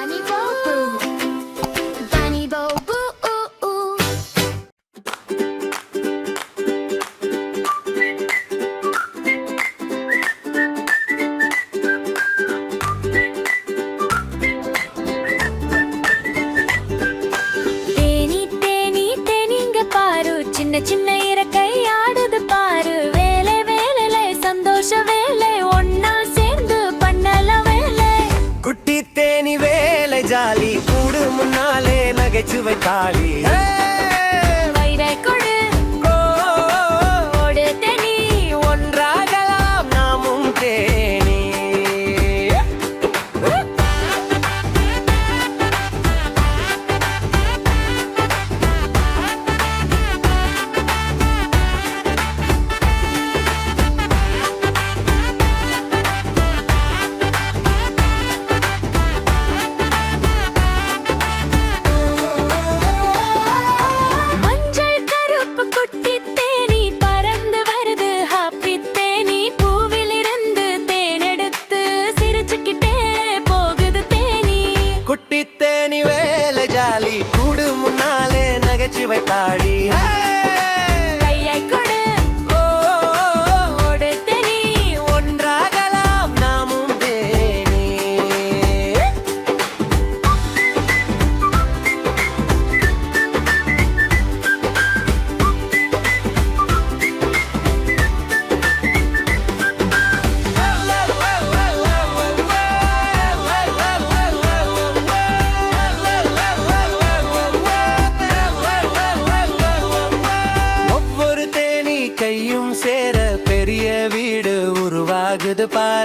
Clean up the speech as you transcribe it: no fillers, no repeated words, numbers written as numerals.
Bunny Boo Boo. Bunny Boo Boo. Ooh, ooh. Theni Theni தேனிங்க பாரு சின்ன சின்ன இறக்கை ஆடுது பாரு வேலை வேலையில சந்தோஷ வேலை ஒன்னா சேர்ந்து பண்ணலாம் வேலை குட்டி தேனி வேலை ஜாலி கூடு முன்னாலே நகைச்சுவை தாளி வயிறை கொடு ஓடு தேனி ஒன்றாகலாம் நாமும் தேனி மஞ்சள் கருப்பு குட்டி தேனி பறந்து வருது ஹாப்பி தேனி பூவிலிருந்து தேனெடுத்து சிரிச்சுக்கிட்டே போகுது தேனி குட்டி தேனி வேலை ஜாலி கூடு முன்னாலே நகைச்சுவை தாளி கையை கொடு ஓடு தேனி ஒன்றாகலாம் நாமும் தேனி ஒவ்வொரு தேனி கையும் சேர பெரிய வீடு உருவாகுது பாரு